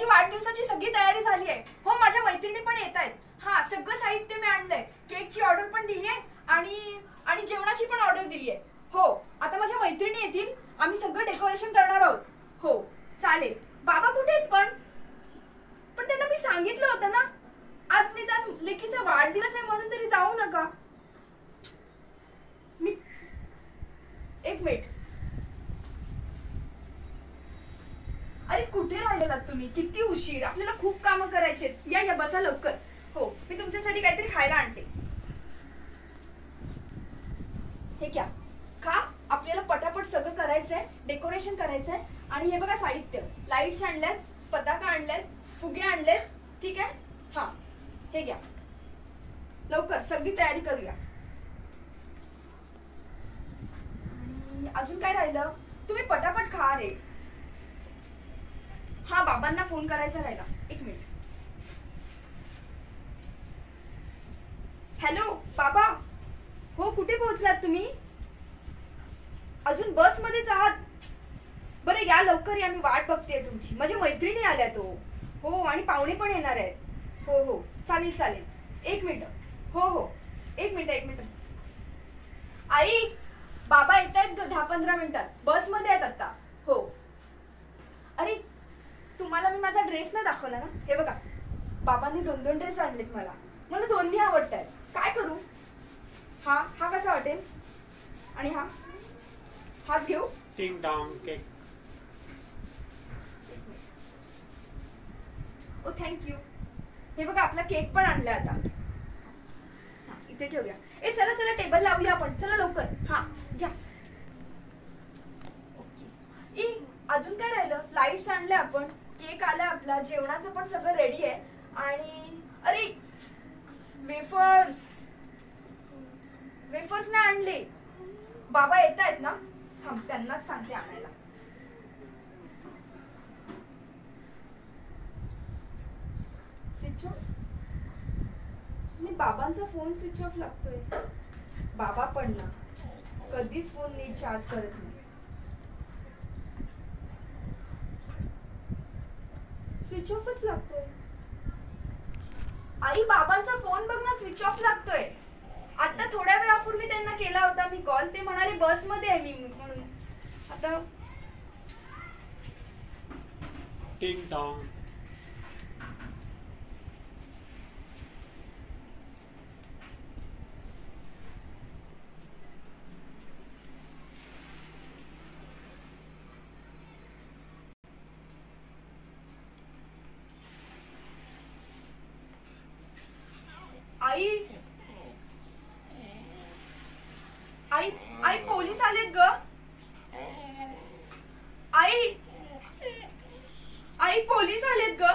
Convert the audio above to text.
वाढदिवसाची सगळी तयारी झाली आहे. हो, माझ्या मैत्रिणी पण येत आहेत. हा, सगळं साहित्य मी आणलंय. केकची ऑर्डर पण दिली आहे आणि जेवणाची पण ऑर्डर दिली आहे. हो, आता माझ्या मैत्रिणी येतील. आम्ही सगळं डेकोरेशन करणार आहोत. हो, चालेल. बाबा कुठे आहेत पण त्यांना मी सांगितलं होतं ना, आज निदान लेकीचा वाढदिवस आहे म्हणून तरी जाऊ नका. मी एक मिनिट. अरे कुठे राहिलेलात तुम्ही? किती उशीर. आपल्याला खूप कामं करायचे. या बसा लवकर. हो, मी तुमच्यासाठी काहीतरी खायला आणते. हे घ्या, खा. आपल्याला पटापट सगळं करायचंय, डेकोरेशन करायचंय. आणि हे बघा साहित्य, लाईट्स आणल्यात, पताका आणल्यात, फुगे आणलेत. ठीक आहे. हा, हे घ्या. लवकर सगळी तयारी करूया. आणि अजून काय राहिलं? तुम्ही पटापट खा रे. हा, बाबांना फोन करायचा राहिला. एक मिनिट. हॅलो बाबा. हो, कुठे पोहोचलात तुम्ही? अजून बस मध्येच आहात? बरं, या लवकर या. मी वाट बघतेय तुमची. माझ्या मैत्रिणी आल्या तो. हो, आणि पाहुणे पण येणार आहेत. हो हो, चालेल चालेल. एक मिनिट. हो, एक मिनिट. आई, बाबा येत आहेत 10-15 मिनिटात. बस मध्ये आहेत आता. हो. अरे, तुम्हाला मी माझा ड्रेस नाही दाखवला ना. हे बघा, बाबांनी 2 ड्रेस आणलेत. मला दोन्ही आवडत आहेत. काय करू? हा कसा वाटेल? आणि हाच घेऊ? टिंग टॉंग केक. ओ, थँक्यू. हे बघा, आपला केक पण आणलाय आता. इथे ठेवूया. चला टेबल लावूया आपण. चला लवकर. हा, घ्या. ओके. अजून काय राहिलं? लाईट्स आणले आपण, केक आलाय आपला, जेवणाचं पण सगळं रेडी आहे. आणि अरे, वेफर्स नाही आणले. बाबा येत आहेत ना. थांब, त्यांनाच सांगते आणायला. Switch off. नाही, बाबांचा फोन स्विच ऑफ लागतोय. बाबा पण ना कधीच फोन नीट चार्ज करत नाही. स्विच ऑफच लागतोय. आई, बाबांचा फोन बघ ना, स्विच ऑफ लागतोय. आता थोड्या वेळापूर्वी त्यांना केला होता मी कॉल. ते म्हणाले बस मध्ये आहे मी म्हणून. आता टिंग टॉंग. आई, पोलीस आलेत ग. आई, पोलीस आलेत ग.